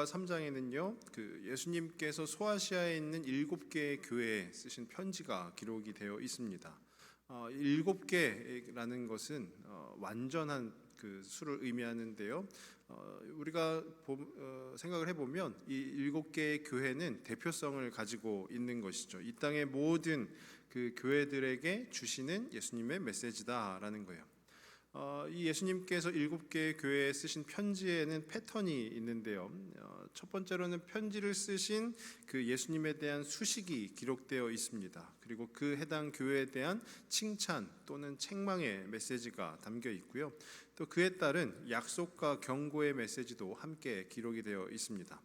3장에는요, 예수님께서 소아시아에 있는 7개의 교회에 쓰신 편지가 기록이 되어 있습니다. 7개라는 것은 완전한 그 수를 의미하는데요. 우리가 생각을 해보면 이 7개의 교회는 대표성을 가지고 있는 것이죠. 이 땅의 모든 그 교회들에게 주시는 예수님의 메시지다라는 거예요. 이 예수님께서 7개의 교회에 쓰신 편지에는 패턴이 있는데요. 첫 번째로는 편지를 쓰신 그 예수님에 대한 수식이 기록되어 있습니다. 그리고 그 해당 교회에 대한 칭찬 또는 책망의 메시지가 담겨 있고요. 또 그에 따른 약속과 경고의 메시지도 함께 기록이 되어 있습니다.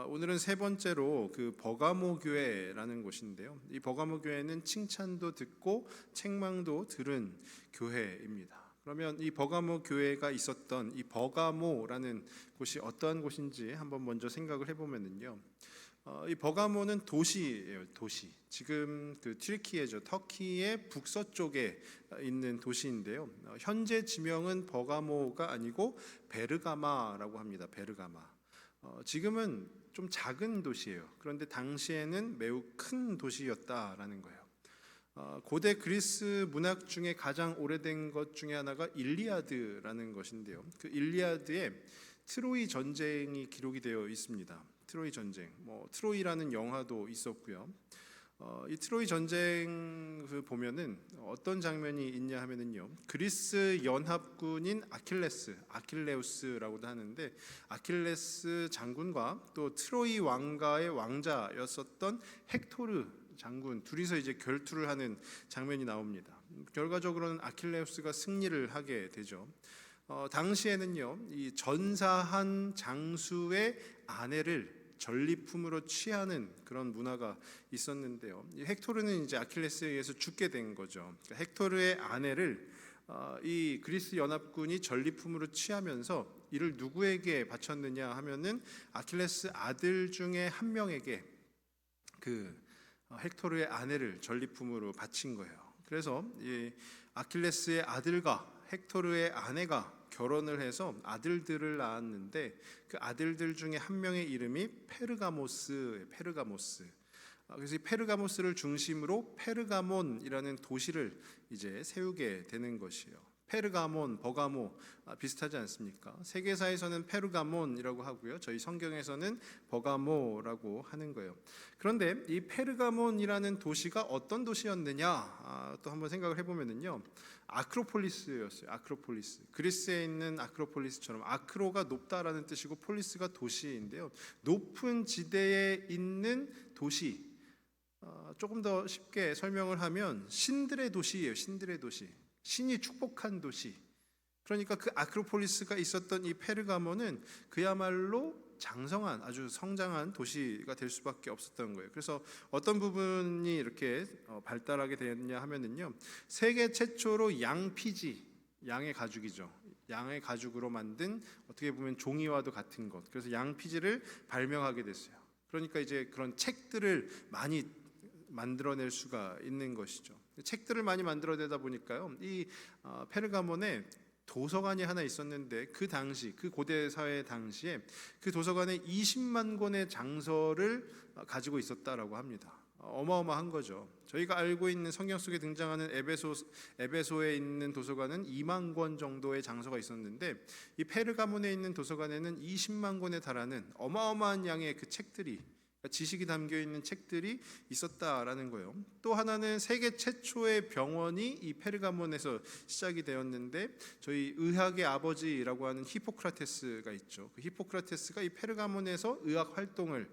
오늘은 세 번째로 그 버가모 교회라는 곳인데요. 이 버가모 교회는 칭찬도 듣고 책망도 들은 교회입니다. 그러면 이 버가모 교회가 있었던 이 버가모라는 곳이 어떠한 곳인지 한번 먼저 생각을 해보면요. 이 버가모는 도시예요, 도시. 지금 그 튀르키예죠, 터키의 북서쪽에 있는 도시인데요. 현재 지명은 버가모가 아니고 베르가마라고 합니다. 베르가마. 지금은 좀 작은 도시예요. 그런데 당시에는 매우 큰 도시였다라는 거예요. 고대 그리스 문학 중에 가장 오래된 것 중에 하나가 일리아드라는 것인데요. 그 일리아드에 트로이 전쟁이 기록이 되어 있습니다. 트로이 전쟁, 트로이라는 영화도 있었고요. 이 트로이 전쟁을 보면은 어떤 장면이 있냐 하면은요, 그리스 연합군인 아킬레우스라고도 하는데, 아킬레스 장군과 또 트로이 왕가의 왕자였었던 헥토르 장군 둘이서 이제 결투를 하는 장면이 나옵니다. 결과적으로는 아킬레우스가 승리를 하게 되죠. 당시에는요, 이 전사한 장수의 아내를 전리품으로 취하는 그런 문화가 있었는데요. 이 헥토르는 이제 아킬레스에 의해서 죽게 된 거죠. 그러니까 헥토르의 아내를 이 그리스 연합군이 전리품으로 취하면서 이를 누구에게 바쳤느냐 하면은 아킬레스 아들 중에 한 명에게 그 헥토르의 아내를 전리품으로 바친 거예요. 그래서 이 아킬레스의 아들과 헥토르의 아내가 결혼을 해서 아들들을 낳았는데, 그 아들들 중에 한 명의 이름이 페르가모스. 그래서 이 페르가모스를 중심으로 페르가몬이라는 도시를 이제 세우게 되는 것이에요. 페르가몬, 버가모 비슷하지 않습니까? 세계사에서는 페르가몬이라고 하고요, 저희 성경에서는 버가모라고 하는 거예요. 그런데 이 페르가몬이라는 도시가 어떤 도시였느냐, 또 한번 생각을 해보면요, 아크로폴리스였어요. 아크로폴리스. 그리스에 있는 아크로폴리스처럼, 아크로가 높다라는 뜻이고 폴리스가 도시인데요, 높은 지대에 있는 도시. 조금 더 쉽게 설명을 하면 신들의 도시예요. 신들의 도시. 신이 축복한 도시. 그러니까 그 아크로폴리스가 있었던 이 페르가몬은 그야말로 장성한, 아주 성장한 도시가 될 수밖에 없었던 거예요. 그래서 어떤 부분이 이렇게 발달하게 되었냐 하면은요, 세계 최초로 양피지, 양의 가죽이죠. 양의 가죽으로 만든, 어떻게 보면 종이와도 같은 것. 그래서 양피지를 발명하게 됐어요. 그러니까 이제 그런 책들을 많이 만들어낼 수가 있는 것이죠. 책들을 많이 만들어내다 보니까요, 이 페르가몬에 도서관이 하나 있었는데, 그 당시, 그 고대 사회 당시에 그 도서관에 20만 권의 장서를 가지고 있었다라고 합니다. 어마어마한 거죠. 저희가 알고 있는 성경 속에 등장하는 에베소에 있는 도서관은 2만 권 정도의 장서가 있었는데, 이 페르가몬에 있는 도서관에는 20만 권에 달하는 어마어마한 양의 그 책들이, 지식이 담겨 있는 책들이 있었다라는 거예요. 또 하나는 세계 최초의 병원이 이 페르가몬에서 시작이 되었는데, 저희 의학의 아버지라고 하는 히포크라테스가 있죠. 그 히포크라테스가 이 페르가몬에서 의학 활동을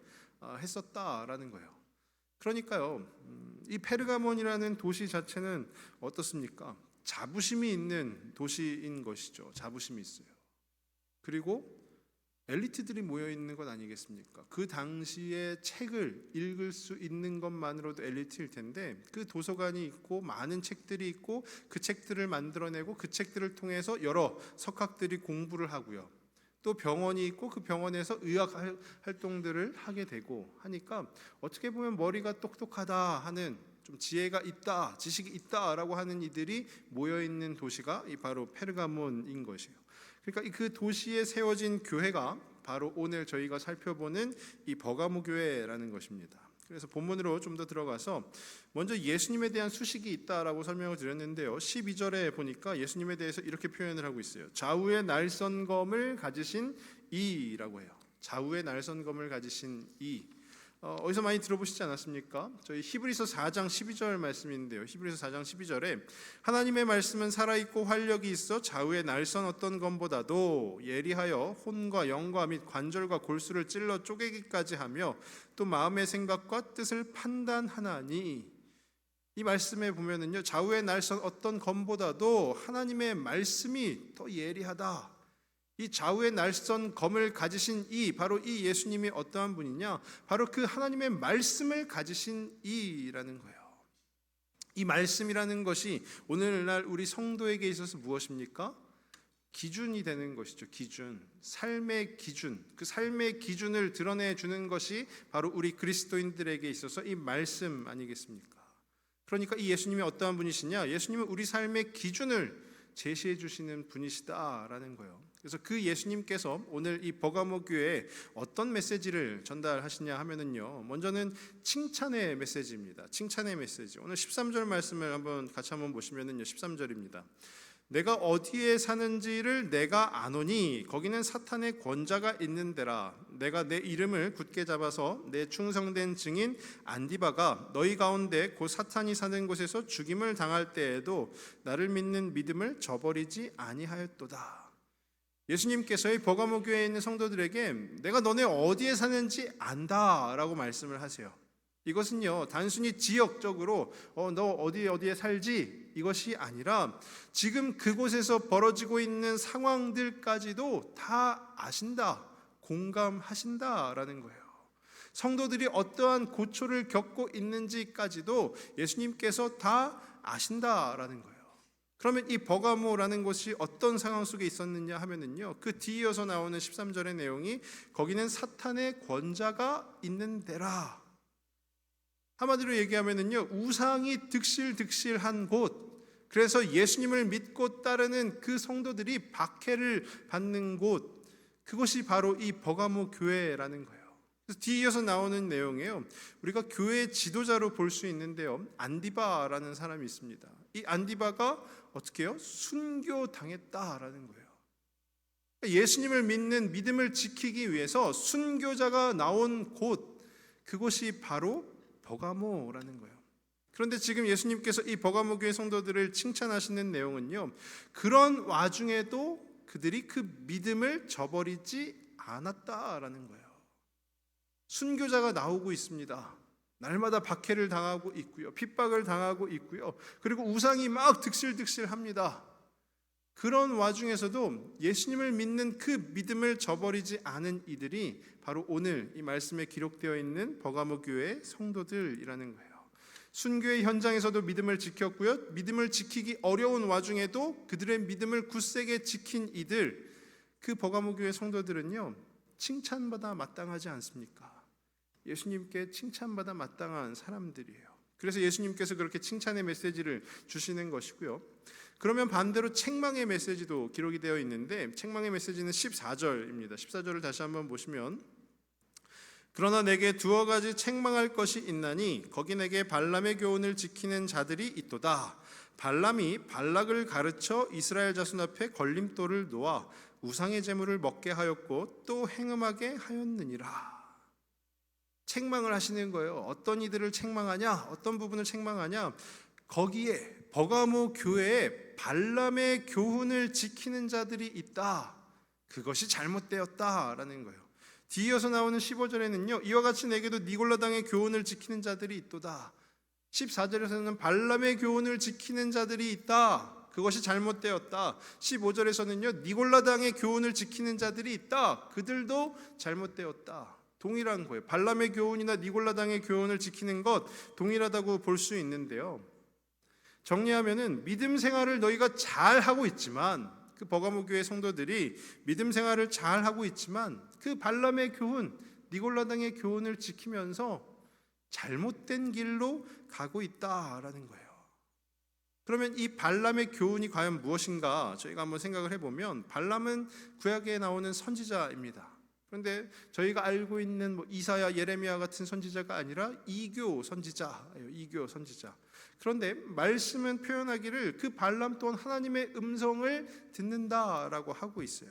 했었다라는 거예요. 그러니까요, 이 페르가몬이라는 도시 자체는 어떻습니까? 자부심이 있는 도시인 것이죠. 자부심이 있어요. 그리고 엘리트들이 모여 있는 것 아니겠습니까? 그 당시에 책을 읽을 수 있는 것만으로도 엘리트일 텐데, 그 도서관이 있고 많은 책들이 있고 그 책들을 만들어내고 그 책들을 통해서 여러 석학들이 공부를 하고요, 또 병원이 있고 그 병원에서 의학 활동들을 하게 되고 하니까, 어떻게 보면 머리가 똑똑하다 하는, 좀 지혜가 있다, 지식이 있다라고 하는 이들이 모여 있는 도시가 바로 페르가몬인 것이에요. 그러니까 그 도시에 세워진 교회가 바로 오늘 저희가 살펴보는 이 버가모 교회라는 것입니다. 그래서 본문으로 좀 더 들어가서 먼저 예수님에 대한 수식이 있다라고 설명을 드렸는데요. 12절에 보니까 예수님에 대해서 이렇게 표현을 하고 있어요. 좌우의 날선검을 가지신 이라고 해요. 좌우의 날선검을 가지신 이. 어디서 많이 들어보시지 않았습니까? 저희 히브리서 4장 12절 말씀인데요. 히브리서 4장 12절에 하나님의 말씀은 살아있고 활력이 있어 좌우의 날선 어떤 검보다도 예리하여 혼과 영과 및 관절과 골수를 찔러 쪼개기까지 하며 또 마음의 생각과 뜻을 판단하나니. 이 말씀에 보면은요, 좌우의 날선 어떤 검보다도 하나님의 말씀이 더 예리하다. 이 좌우의 날선 검을 가지신 바로 이 예수님이 어떠한 분이냐? 바로 그 하나님의 말씀을 가지신 이라는 거예요. 이 말씀이라는 것이 오늘날 우리 성도에게 있어서 무엇입니까? 기준이 되는 것이죠. 기준, 삶의 기준, 그 삶의 기준을 드러내 주는 것이 바로 우리 그리스도인들에게 있어서 이 말씀 아니겠습니까? 그러니까 이 예수님이 어떠한 분이시냐? 예수님은 우리 삶의 기준을 제시해 주시는 분이시다라는 거예요. 그래서 그 예수님께서 오늘 이 버가모 교회에 어떤 메시지를 전달하시냐 하면은요, 먼저는 칭찬의 메시지입니다. 칭찬의 메시지. 오늘 13절 말씀을 같이 보시면은요, 13절입니다. 내가 어디에 사는지를 내가 아노니 거기는 사탄의 권자가 있는 데라. 내가 내 이름을 굳게 잡아서 내 충성된 증인 안디바가 너희 가운데 곧 사탄이 사는 곳에서 죽임을 당할 때에도 나를 믿는 믿음을 저버리지 아니하였도다. 예수님께서 이 버가모 교회에 있는 성도들에게 내가 너네 어디에 사는지 안다라고 말씀을 하세요. 이것은요, 단순히 지역적으로 너 어디에 살지 이것이 아니라 지금 그곳에서 벌어지고 있는 상황들까지도 다 아신다, 공감하신다라는 거예요. 성도들이 어떠한 고초를 겪고 있는지까지도 예수님께서 다 아신다라는 거예요. 그러면 이 버가모라는 곳이 어떤 상황 속에 있었느냐 하면은요, 그 뒤이어서 나오는 13절의 내용이 거기는 사탄의 권자가 있는 데라. 한마디로 얘기하면은요, 우상이 득실득실한 곳, 그래서 예수님을 믿고 따르는 그 성도들이 박해를 받는 곳, 그것이 바로 이 버가모 교회라는 거예요. 그래서 뒤이어서 나오는 내용이에요. 우리가 교회 지도자로 볼 수 있는데요, 안디바라는 사람이 있습니다. 이 안디바가 어떻게 해요? 순교당했다라는 거예요. 예수님을 믿는 믿음을 지키기 위해서 순교자가 나온 곳, 그것이 바로 버가모라는 거예요. 그런데 지금 예수님께서 이 버가모 교회 성도들을 칭찬하시는 내용은요, 그런 와중에도 그들이 그 믿음을 저버리지 않았다라는 거예요. 순교자가 나오고 있습니다. 날마다 박해를 당하고 있고요, 핍박을 당하고 있고요, 그리고 우상이 막 득실득실합니다. 그런 와중에서도 예수님을 믿는 그 믿음을 저버리지 않은 이들이 바로 오늘 이 말씀에 기록되어 있는 버가모 교회 성도들이라는 거예요. 순교의 현장에서도 믿음을 지켰고요, 믿음을 지키기 어려운 와중에도 그들의 믿음을 굳세게 지킨 이들, 그 버가모 교회 성도들은요, 칭찬받아 마땅하지 않습니까? 예수님께 칭찬받아 마땅한 사람들이에요. 그래서 예수님께서 그렇게 칭찬의 메시지를 주시는 것이고요. 그러면 반대로 책망의 메시지도 기록이 되어 있는데, 책망의 메시지는 14절입니다. 14절을 다시 한번 보시면, 그러나 내게 두어 가지 책망할 것이 있나니 거기 내게 발람의 교훈을 지키는 자들이 있도다. 발람이 발락을 가르쳐 이스라엘 자손 앞에 걸림돌을 놓아 우상의 제물을 먹게 하였고 또 행음하게 하였느니라. 책망을 하시는 거예요. 어떤 이들을 책망하냐? 어떤 부분을 책망하냐? 거기에 버가모 교회에 발람의 교훈을 지키는 자들이 있다. 그것이 잘못되었다라는 거예요. 뒤이어서 나오는 15절에는요, 이와 같이 내게도 니골라당의 교훈을 지키는 자들이 있도다. 14절에서는 발람의 교훈을 지키는 자들이 있다. 그것이 잘못되었다. 15절에서는요, 니골라당의 교훈을 지키는 자들이 있다. 그들도 잘못되었다. 동일한 거예요. 발람의 교훈이나 니골라당의 교훈을 지키는 것 동일하다고 볼 수 있는데요. 정리하면은 믿음 생활을 너희가 잘 하고 있지만, 그 버가모 교회 성도들이 믿음 생활을 잘 하고 있지만 그 발람의 교훈, 니골라당의 교훈을 지키면서 잘못된 길로 가고 있다라는 거예요. 그러면 이 발람의 교훈이 과연 무엇인가 저희가 한번 생각을 해보면, 발람은 구약에 나오는 선지자입니다. 그런데 저희가 알고 있는 이사야, 예레미야 같은 선지자가 아니라 이교 선지자예요. 이교 선지자. 그런데 말씀은 표현하기를 그 발람 또한 하나님의 음성을 듣는다라고 하고 있어요.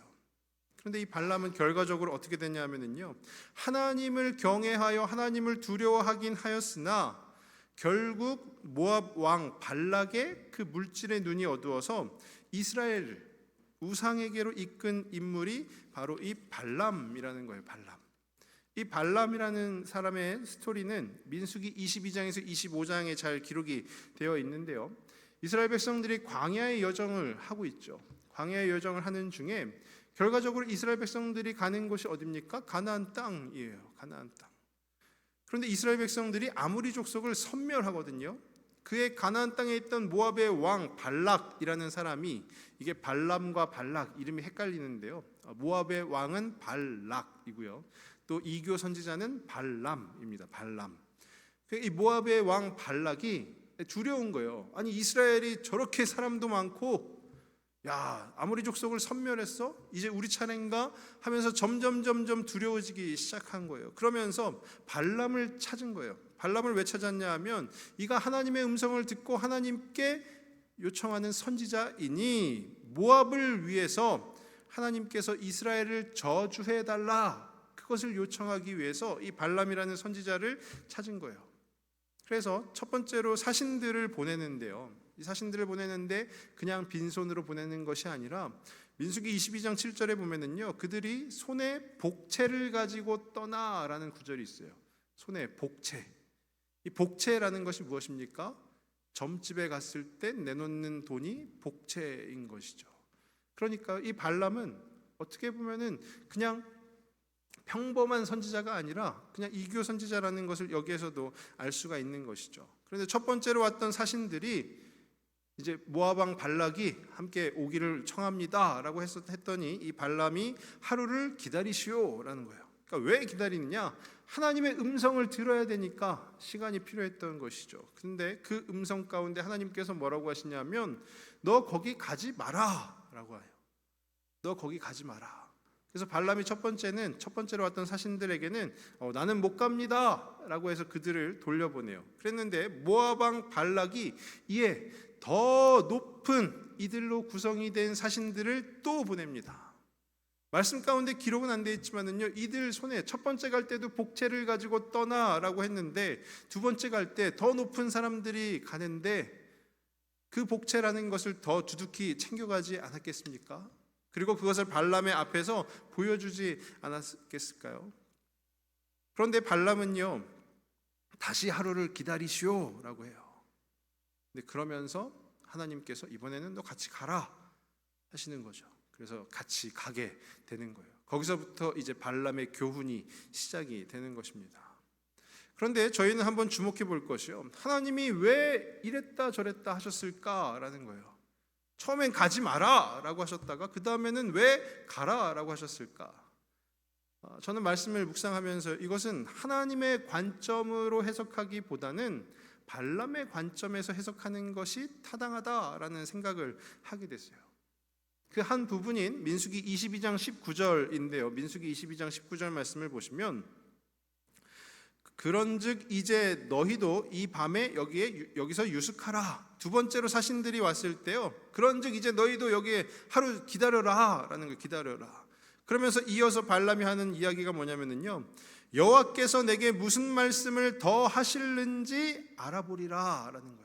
그런데 이 발람은 결과적으로 어떻게 되냐면요, 하나님을 경외하여 하나님을 두려워하긴 하였으나 결국 모압 왕 발락의 그 물질의 눈이 어두워서 이스라엘을 우상에게로 이끈 인물이 바로 이 발람이라는 거예요. 발람. 이 발람이라는 사람의 스토리는 민수기 22장에서 25장에 잘 기록이 되어 있는데요, 이스라엘 백성들이 광야의 여정을 하고 있죠. 광야의 여정을 하는 중에 결과적으로 이스라엘 백성들이 가는 곳이 어디입니까? 가나안 땅이에요. 가나안 땅. 그런데 이스라엘 백성들이 아모리 족속을 섬멸하거든요. 그의 가나안 땅에 있던 모압의 왕 발락이라는 사람이, 이게 발람과 발락 이름이 헷갈리는데요, 모압의 왕은 발락이고요, 또 이교 선지자는 발람입니다. 발람. 이 모압의 왕 발락이 두려운 거예요. 아니, 이스라엘이 저렇게 사람도 많고, 야, 아모리 족속을 섬멸했어? 이제 우리 차례인가? 하면서 점점 두려워지기 시작한 거예요. 그러면서 발람을 찾은 거예요. 발람을 왜 찾았냐 하면, 이가 하나님의 음성을 듣고 하나님께 요청하는 선지자이니 모압을 위해서 하나님께서 이스라엘을 저주해달라, 그것을 요청하기 위해서 이 발람이라는 선지자를 찾은 거예요. 그래서 첫 번째로 사신들을 보내는데요, 이 사신들을 보내는데 그냥 빈손으로 보내는 것이 아니라 민수기 22장 7절에 보면은요, 그들이 손에 복채를 가지고 떠나라는 구절이 있어요. 손에 복채. 이 복채라는 것이 무엇입니까? 점집에 갔을 때 내놓는 돈이 복채인 것이죠. 그러니까 이 발람은 어떻게 보면은 그냥 평범한 선지자가 아니라 그냥 이교 선지자라는 것을 여기에서도 알 수가 있는 것이죠. 그런데 첫 번째로 왔던 사신들이 이제 모압 왕 발락이 함께 오기를 청합니다라고 했더니 이 발람이 하루를 기다리시오라는 거예요. 그러니까 왜 기다리느냐? 하나님의 음성을 들어야 되니까 시간이 필요했던 것이죠. 그런데 그 음성 가운데 하나님께서 뭐라고 하시냐면, 너 거기 가지 마라라고 해요. 너 거기 가지 마라. 그래서 발람이 첫 번째로 왔던 사신들에게는 나는 못 갑니다라고 해서 그들을 돌려보내요. 그랬는데 모압 왕 발락이 이에 더 높은 이들로 구성이 된 사신들을 또 보냅니다. 말씀 가운데 기록은 안 되어 있지만은요, 이들 손에 첫 번째 갈 때도 복채를 가지고 떠나라고 했는데 두 번째 갈 때 더 높은 사람들이 가는데 그 복채라는 것을 더 두둑히 챙겨가지 않았겠습니까? 그리고 그것을 발람의 앞에서 보여주지 않았겠을까요? 그런데 발람은요, 다시 하루를 기다리시오라고 해요. 근데 그러면서 하나님께서 이번에는 너 같이 가라 하시는 거죠. 그래서 같이 가게 되는 거예요. 거기서부터 이제 발람의 교훈이 시작이 되는 것입니다. 그런데 저희는 한번 주목해 볼 것이요, 하나님이 왜 이랬다 저랬다 하셨을까라는 거예요. 처음엔 가지 마라 라고 하셨다가 그 다음에는 왜 가라 라고 하셨을까? 저는 말씀을 묵상하면서 이것은 하나님의 관점으로 해석하기보다는 발람의 관점에서 해석하는 것이 타당하다라는 생각을 하게 됐어요. 그 한 부분인 민수기 22장 19절인데요. 민수기 22장 19절 말씀을 보시면, 그런즉 이제 너희도 이 밤에 여기서 유숙하라. 두 번째로 사신들이 왔을 때요, 그런즉 이제 너희도 여기에 하루 기다려라 라는 거, 기다려라. 그러면서 이어서 발람이 하는 이야기가 뭐냐면요, 여호와께서 내게 무슨 말씀을 더 하실는지 알아보리라 라는 거예요.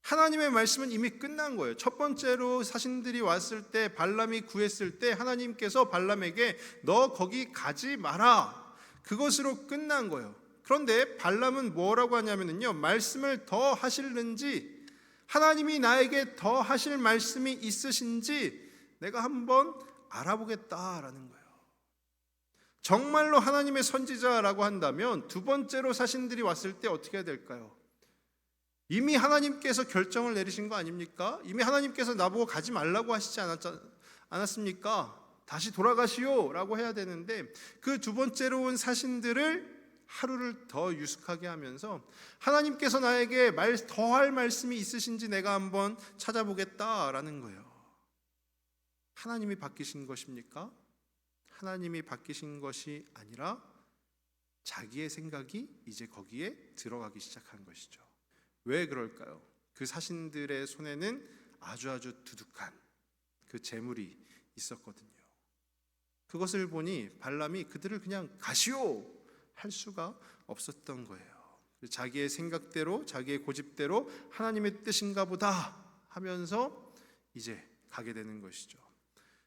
하나님의 말씀은 이미 끝난 거예요. 첫 번째로 사신들이 왔을 때, 발람이 구했을 때 하나님께서 발람에게 너 거기 가지 마라, 그것으로 끝난 거예요. 그런데 발람은 뭐라고 하냐면요, 말씀을 더 하실는지, 하나님이 나에게 더 하실 말씀이 있으신지 내가 한번 알아보겠다라는 거예요. 정말로 하나님의 선지자라고 한다면 두 번째로 사신들이 왔을 때 어떻게 해야 될까요? 이미 하나님께서 결정을 내리신 거 아닙니까? 이미 하나님께서 나보고 가지 말라고 하시지 않았습니까? 다시 돌아가시오 라고 해야 되는데, 그 두 번째로 온 사신들을 하루를 더 유숙하게 하면서 하나님께서 나에게 더할 말씀이 있으신지 내가 한번 찾아보겠다라는 거예요. 하나님이 바뀌신 것입니까? 하나님이 바뀌신 것이 아니라 자기의 생각이 이제 거기에 들어가기 시작한 것이죠. 왜 그럴까요? 그 사신들의 손에는 아주 두둑한 그 재물이 있었거든요. 그것을 보니 발람이 그들을 그냥 가시오 할 수가 없었던 거예요. 자기의 생각대로, 자기의 고집대로 하나님의 뜻인가 보다 하면서 이제 가게 되는 것이죠.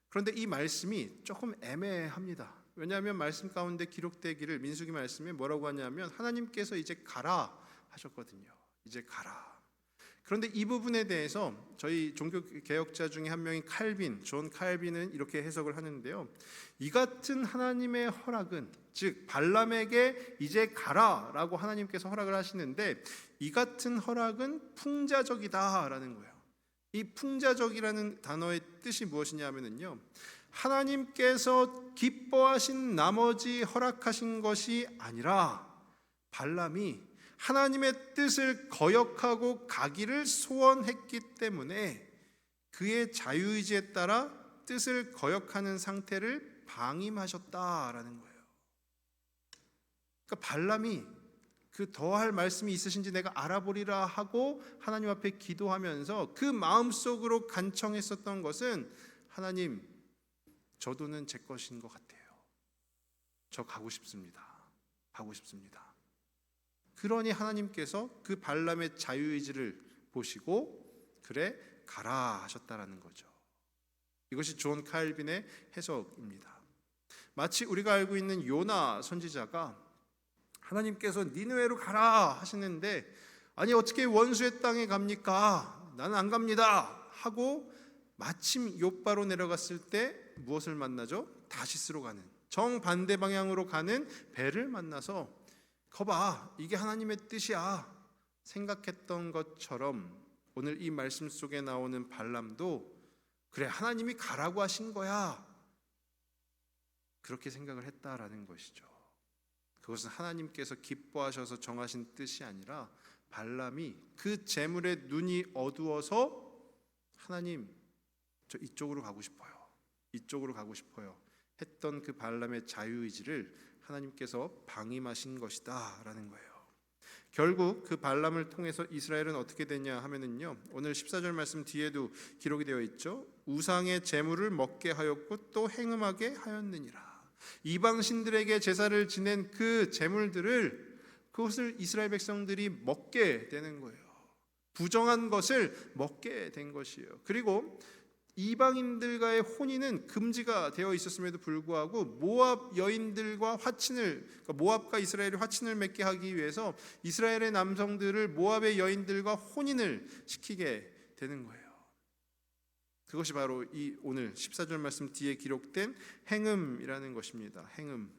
그런데 이 말씀이 조금 애매합니다. 왜냐하면 말씀 가운데 기록되기를, 민수기 말씀에 뭐라고 하냐면 하나님께서 이제 가라 하셨거든요. 이제 가라. 그런데 이 부분에 대해서 저희 종교 개혁자 중에 한 명인 존 칼빈은 이렇게 해석을 하는데요. 이 같은 하나님의 허락은, 즉 발람에게 이제 가라라고 하나님께서 허락을 하시는데, 이 같은 허락은 풍자적이다라는 거예요. 이 풍자적이라는 단어의 뜻이 무엇이냐면요, 하나님께서 기뻐하신 나머지 허락하신 것이 아니라 발람이 하나님의 뜻을 거역하고 가기를 소원했기 때문에 그의 자유의지에 따라 뜻을 거역하는 상태를 방임하셨다라는 거예요. 그러니까 발람이 그 더할 말씀이 있으신지 내가 알아보리라 하고 하나님 앞에 기도하면서 그 마음속으로 간청했었던 것은, 하나님, 저 돈은 제 것인 것 같아요. 저 가고 싶습니다. 그러니 하나님께서 그 발람의 자유의지를 보시고 그래 가라 하셨다라는 거죠. 이것이 존 칼빈의 해석입니다. 마치 우리가 알고 있는 요나 선지자가 하나님께서 니느웨로 가라 하시는데, 아니 어떻게 원수의 땅에 갑니까? 나는 안 갑니다 하고 마침 욥바로 내려갔을 때 무엇을 만나죠? 다시스로 가는, 정반대 방향으로 가는 배를 만나서 거봐, 이게 하나님의 뜻이야 생각했던 것처럼 오늘 이 말씀 속에 나오는 발람도 그래 하나님이 가라고 하신 거야 그렇게 생각을 했다라는 것이죠. 그것은 하나님께서 기뻐하셔서 정하신 뜻이 아니라 발람이 그 재물에 눈이 어두워서 하나님, 저 이쪽으로 가고 싶어요 했던 그 발람의 자유의지를 하나님께서 방임하신 것이다 라는 거예요. 결국 그 발람을 통해서 이스라엘은 어떻게 되냐 하면은요, 오늘 14절 말씀 뒤에도 기록이 되어 있죠. 우상의 제물을 먹게 하였고 또 행음하게 하였느니라. 이방 신들에게 제사를 지낸 그 제물들을, 그것을 이스라엘 백성들이 먹게 되는 거예요. 부정한 것을 먹게 된 것이에요. 그리고 이방인들과의 혼인은 금지가 되어 있었음에도 불구하고 모압 여인들과 그러니까 모압과 이스라엘이 화친을 맺게 하기 위해서 이스라엘의 남성들을 모압의 여인들과 혼인을 시키게 되는 거예요. 그것이 바로 이 오늘 14절 말씀 뒤에 기록된 행음이라는 것입니다. 행음.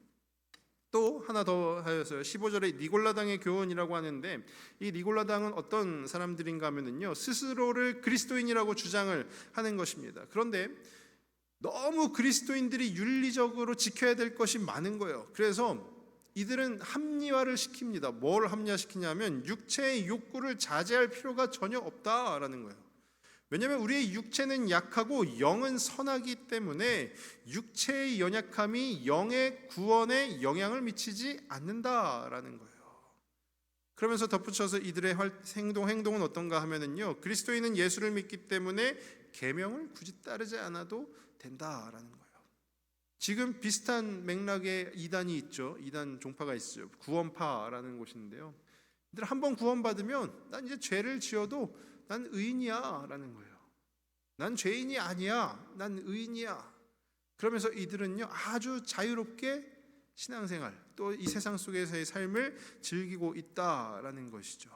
또 하나 더 하여서요, 15절에 니골라당의 교훈이라고 하는데, 이 니골라당은 어떤 사람들인가 하면은요, 스스로를 그리스도인이라고 주장을 하는 것입니다. 그런데 너무 그리스도인들이 윤리적으로 지켜야 될 것이 많은 거예요. 그래서 이들은 합리화를 시킵니다. 뭘 합리화시키냐면 육체의 욕구를 자제할 필요가 전혀 없다라는 거예요. 왜냐하면 우리의 육체는 약하고 영은 선하기 때문에 육체의 연약함이 영의 구원에 영향을 미치지 않는다라는 거예요. 그러면서 덧붙여서 이들의 행동은 어떤가 하면은요, 그리스도인은 예수를 믿기 때문에 계명을 굳이 따르지 않아도 된다라는 거예요. 지금 비슷한 맥락의 이단이 있죠. 이단 종파가 있어요. 구원파라는 곳인데요. 이들 한번 구원받으면 난 이제 죄를 지어도 난 의인이야 라는 거예요. 난 죄인이 아니야, 난 의인이야. 그러면서 이들은요, 아주 자유롭게 신앙생활, 또 이 세상 속에서의 삶을 즐기고 있다라는 것이죠.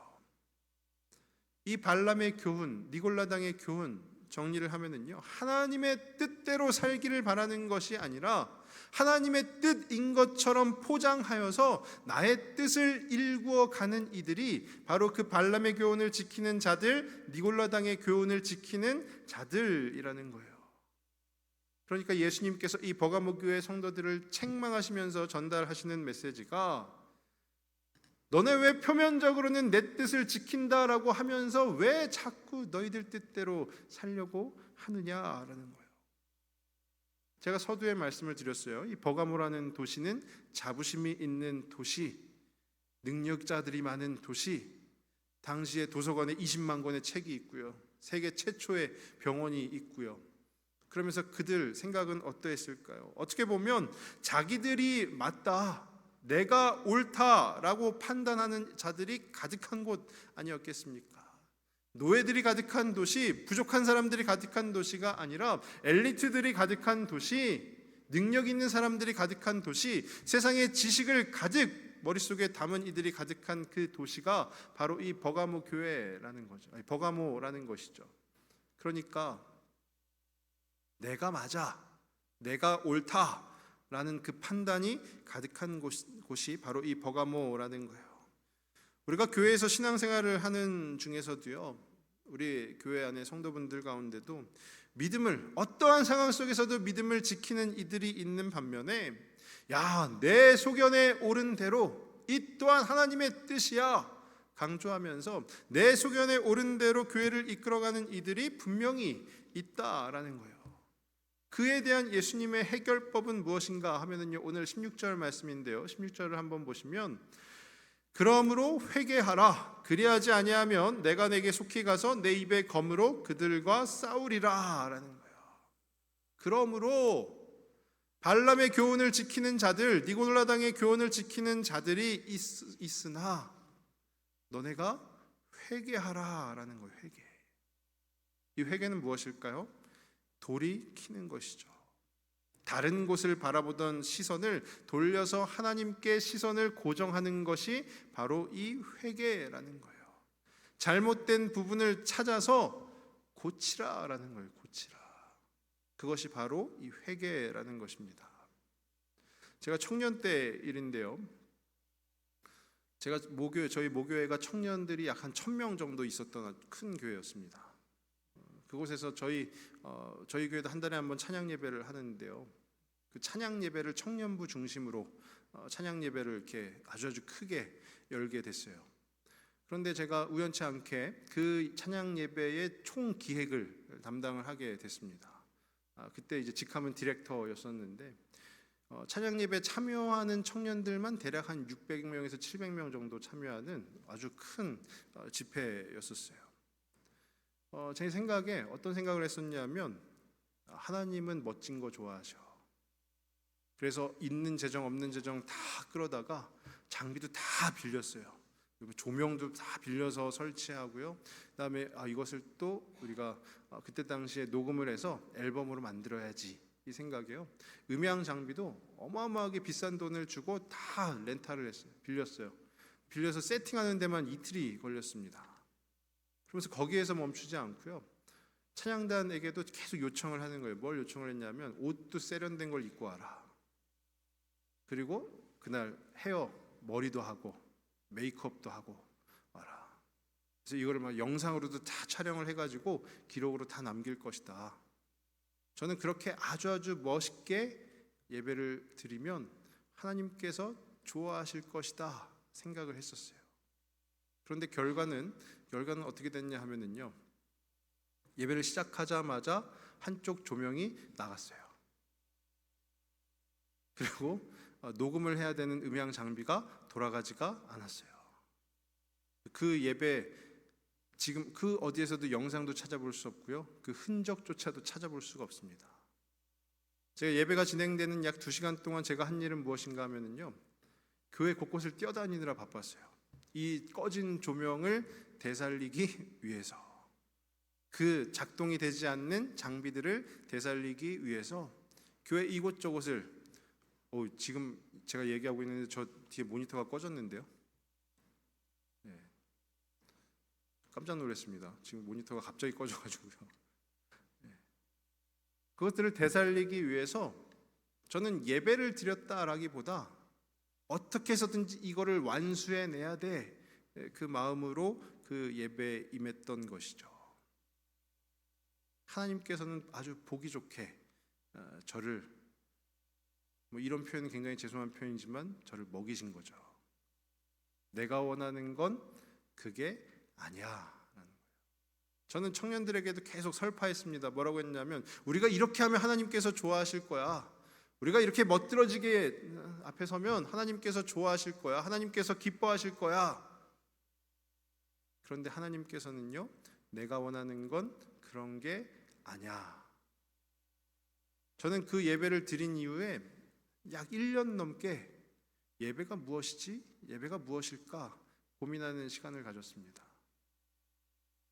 이 발람의 교훈, 니골라당의 교훈 정리를 하면은요, 하나님의 뜻대로 살기를 바라는 것이 아니라 하나님의 뜻인 것처럼 포장하여서 나의 뜻을 일구어 가는 이들이 바로 그 발람의 교훈을 지키는 자들, 니골라당의 교훈을 지키는 자들이라는 거예요. 그러니까 예수님께서 이 버가모 교회 성도들을 책망하시면서 전달하시는 메시지가, 너네 왜 표면적으로는 내 뜻을 지킨다라고 하면서 왜 자꾸 너희들 뜻대로 살려고 하느냐라는 거예요. 제가 서두에 말씀을 드렸어요. 이 버가모라는 도시는 자부심이 있는 도시, 능력자들이 많은 도시, 당시에 도서관에 20만 권의 책이 있고요, 세계 최초의 병원이 있고요. 그러면서 그들 생각은 어떠했을까요? 어떻게 보면 자기들이 맞다, 내가 옳다라고 판단하는 자들이 가득한 곳 아니었겠습니까? 노예들이 가득한 도시, 부족한 사람들이 가득한 도시가 아니라 엘리트들이 가득한 도시, 능력 있는 사람들이 가득한 도시, 세상의 지식을 가득 머릿속에 담은 이들이 가득한 그 도시가 바로 이 버가모 교회라는 거죠. 아니, 버가모라는 것이죠. 그러니까 내가 맞아, 내가 옳다라는 그 판단이 가득한 곳이 바로 이 버가모라는 거예요. 우리가 교회에서 신앙생활을 하는 중에서도요, 우리 교회 안에 성도분들 가운데도 믿음을, 어떠한 상황 속에서도 믿음을 지키는 이들이 있는 반면에, 야, 내 소견에 옳은 대로 이 또한 하나님의 뜻이야 강조하면서 내 소견에 옳은 대로 교회를 이끌어가는 이들이 분명히 있다라는 거예요. 그에 대한 예수님의 해결법은 무엇인가 하면은요, 오늘 16절 말씀인데요, 16절을 한번 보시면, 그러므로 회개하라. 그리하지 아니하면 내가 내게 속히 가서 내 입의 검으로 그들과 싸우리라 라는 거예요. 그러므로 발람의 교훈을 지키는 자들, 니고라당의 교훈을 지키는 자들이 있으나 너네가 회개하라 라는 거예요. 회개. 이 회개는 무엇일까요? 돌이 키는 것이죠. 다른 곳을 바라보던 시선을 돌려서 하나님께 시선을 고정하는 것이 바로 이 회개라는 거예요. 잘못된 부분을 찾아서 고치라라는 거예요. 고치라. 그것이 바로 이 회개라는 것입니다. 제가 청년 때 일인데요, 제가 저희 모교회가 청년들이 약 한 1,000명 정도 있었던 큰 교회였습니다. 그곳에서 저희 교회도 한 달에 한 번 찬양 예배를 하는데요, 그 찬양 예배를 청년부 중심으로 찬양 예배를 이렇게 아주 크게 열게 됐어요. 그런데 제가 우연치 않게 그 찬양 예배의 총 기획을 담당을 하게 됐습니다. 그때 이제 직함은 디렉터였었는데, 찬양 예배 참여하는 청년들만 대략 한 600명에서 700명 정도 참여하는 아주 큰 집회였었어요. 제 생각에 어떤 생각을 했었냐면, 하나님은 멋진 거 좋아하셔. 그래서 있는 재정 없는 재정 다 끌어다가 장비도 다 빌렸어요. 그리고 조명도 다 빌려서 설치하고요. 그다음에 이것을 또 우리가 그때 당시에 녹음을 해서 앨범으로 만들어야지 이 생각이에요. 음향 장비도 어마어마하게 비싼 돈을 주고 다 렌탈을 했어요. 빌려서 세팅하는 데만 이틀이 걸렸습니다. 그러면서 거기에서 멈추지 않고요, 찬양단에게도 계속 요청을 하는 거예요. 뭘 요청을 했냐면, 옷도 세련된 걸 입고 와라. 그리고 그날 머리도 하고 메이크업도 하고 와라. 그래서 이거를 막 영상으로도 다 촬영을 해가지고 기록으로 다 남길 것이다. 저는 그렇게 아주 멋있게 예배를 드리면 하나님께서 좋아하실 것이다 생각을 했었어요. 그런데 결과는 어떻게 됐냐 하면은요, 예배를 시작하자마자 한쪽 조명이 나갔어요. 그리고 녹음을 해야 되는 음향 장비가 돌아가지가 않았어요. 그 예배, 지금 그 어디에서도 영상도 찾아볼 수 없고요, 그 흔적조차도 찾아볼 수가 없습니다. 제가 예배가 진행되는 약 2시간 동안 제가 한 일은 무엇인가 하면은요, 교회 곳곳을 뛰어다니느라 바빴어요. 이 꺼진 조명을 되살리기 위해서, 그 작동이 되지 않는 장비들을 되살리기 위해서 교회 이곳저곳을, 지금 제가 얘기하고 있는데 저 뒤에 모니터가 꺼졌는데요. 네. 깜짝 놀랐습니다. 지금 모니터가 갑자기 꺼져가지고요. 네. 그것들을 되살리기 위해서 저는 예배를 드렸다라기보다 어떻게 해서든지 이거를 완수해내야 돼, 그 마음으로 그 예배에 임했던 것이죠. 하나님께서는 아주 보기 좋게 저를, 이런 표현은 굉장히 죄송한 표현이지만, 저를 먹이신 거죠. 내가 원하는 건 그게 아니야 라는 거예요. 저는 청년들에게도 계속 설파했습니다. 뭐라고 했냐면 우리가 이렇게 하면 하나님께서 좋아하실 거야. 우리가 이렇게 멋들어지게 앞에 서면 하나님께서 좋아하실 거야. 하나님께서 기뻐하실 거야. 그런데 하나님께서는요, 내가 원하는 건 그런 게 아니야. 저는 그 예배를 드린 이후에 약 1년 넘게 예배가 무엇이지? 예배가 무엇일까? 고민하는 시간을 가졌습니다.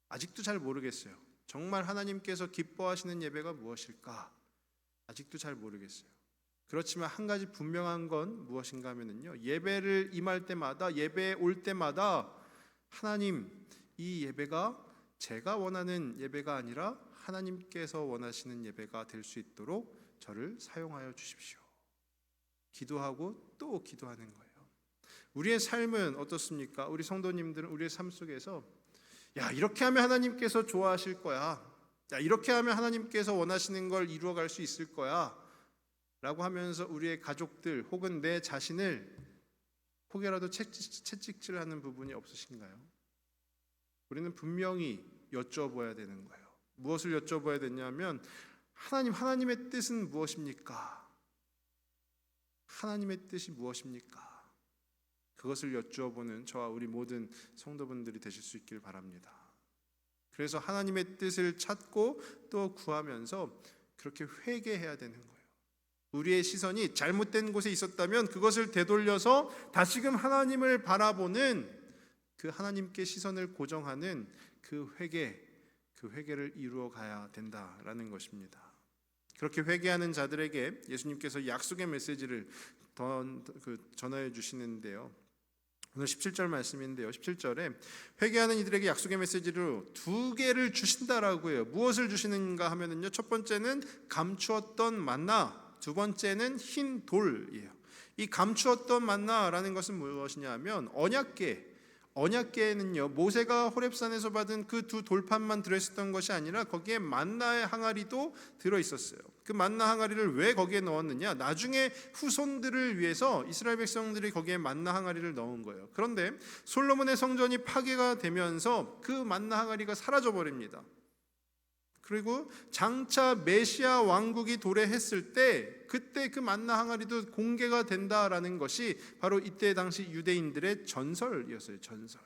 아직도 잘 모르겠어요. 정말 하나님께서 기뻐하시는 예배가 무엇일까? 아직도 잘 모르겠어요. 그렇지만 한 가지 분명한 건 무엇인가 하면요, 예배를 임할 때마다, 예배에 올 때마다 하나님, 이 예배가 제가 원하는 예배가 아니라 하나님께서 원하시는 예배가 될 수 있도록 저를 사용하여 주십시오. 기도하고 또 기도하는 거예요. 우리의 삶은 어떻습니까? 우리 성도님들은 우리의 삶 속에서 야, 이렇게 하면 하나님께서 좋아하실 거야. 야, 이렇게 하면 하나님께서 원하시는 걸 이루어갈 수 있을 거야. 라고 하면서 우리의 가족들 혹은 내 자신을 혹여라도 채찍질하는 부분이 없으신가요? 우리는 분명히 여쭤봐야 되는 거예요. 무엇을 여쭤봐야 되냐면 하나님의 뜻은 무엇입니까? 하나님의 뜻이 무엇입니까? 그것을 여쭈어보는 저와 우리 모든 성도분들이 되실 수 있길 바랍니다. 그래서 하나님의 뜻을 찾고 또 구하면서 그렇게 회개해야 되는 거예요. 우리의 시선이 잘못된 곳에 있었다면 그것을 되돌려서 다시금 하나님을 바라보는 그 하나님께 시선을 고정하는 그 회개를 이루어 가야 된다라는 것입니다. 그렇게 회개하는 자들에게 예수님께서 약속의 메시지를 전하여 주시는데요. 오늘 17절 말씀인데요. 17절에 회개하는 이들에게 약속의 메시지로 2개를 주신다라고 해요. 무엇을 주시는가 하면은요, 첫 번째는 감추었던 만나, 두 번째는 흰 돌이에요. 이 감추었던 만나라는 것은 무엇이냐 하면 언약궤에는요, 모세가 호렙산에서 받은 그 2 돌판만 들어있었던 것이 아니라 거기에 만나의 항아리도 들어있었어요. 그 만나 항아리를 왜 거기에 넣었느냐? 나중에 후손들을 위해서 이스라엘 백성들이 거기에 만나 항아리를 넣은 거예요. 그런데 솔로몬의 성전이 파괴가 되면서 그 만나 항아리가 사라져 버립니다. 그리고 장차 메시아 왕국이 도래했을 때 그때 그 만나 항아리도 공개가 된다라는 것이 바로 이때 당시 유대인들의 전설이었어요. 전설.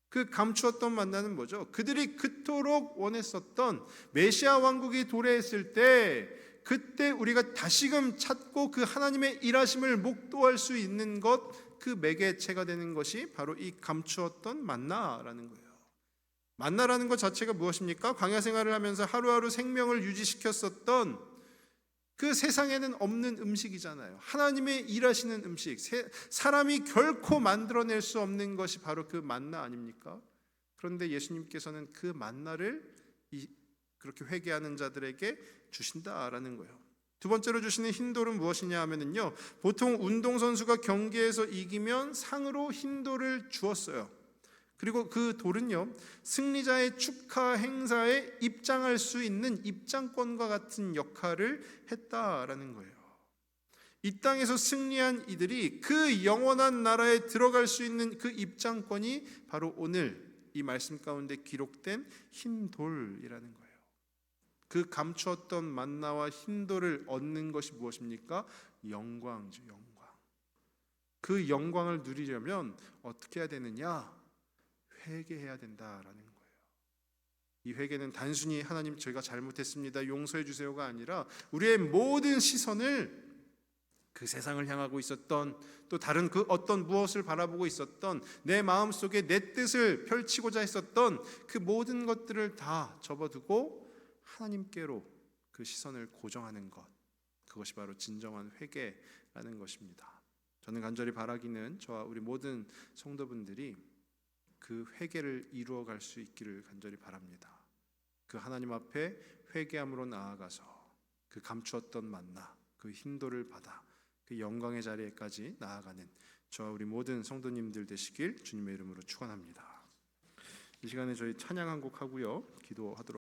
그 감추었던 만나는 뭐죠? 그들이 그토록 원했었던 메시아 왕국이 도래했을 때 그때 우리가 다시금 찾고 그 하나님의 일하심을 목도할 수 있는 것, 그 매개체가 되는 것이 바로 이 감추었던 만나라는 거예요. 만나라는 것 자체가 무엇입니까? 광야 생활을 하면서 하루하루 생명을 유지시켰었던 그 세상에는 없는 음식이잖아요. 하나님의 일하시는 음식, 사람이 결코 만들어낼 수 없는 것이 바로 그 만나 아닙니까? 그런데 예수님께서는 그 만나를 그렇게 회개하는 자들에게 주신다라는 거예요. 두 번째로 주시는 흰돌은 무엇이냐 하면요, 보통 운동선수가 경기에서 이기면 상으로 흰돌을 주었어요. 그리고 그 돌은요, 승리자의 축하 행사에 입장할 수 있는 입장권과 같은 역할을 했다라는 거예요. 이 땅에서 승리한 이들이 그 영원한 나라에 들어갈 수 있는 그 입장권이 바로 오늘 이 말씀 가운데 기록된 흰 돌이라는 거예요. 그 감추었던 만나와 흰 돌을 얻는 것이 무엇입니까? 영광이죠, 영광. 그 영광을 누리려면 어떻게 해야 되느냐? 회개해야 된다라는 거예요. 이 회개는 단순히 하나님 저희가 잘못했습니다, 용서해 주세요가 아니라 우리의 모든 시선을 그 세상을 향하고 있었던, 또 다른 그 어떤 무엇을 바라보고 있었던, 내 마음속에 내 뜻을 펼치고자 했었던 그 모든 것들을 다 접어두고 하나님께로 그 시선을 고정하는 것, 그것이 바로 진정한 회개라는 것입니다. 저는 간절히 바라기는 저와 우리 모든 성도분들이 그 회개를 이루어갈 수 있기를 간절히 바랍니다. 그 하나님 앞에 회개함으로 나아가서 그 감추었던 만나, 그 흰돌을 받아 그 영광의 자리에까지 나아가는 저와 우리 모든 성도님들 되시길 주님의 이름으로 축원합니다. 이 시간에 저희 찬양 한 곡 하고요, 기도하도록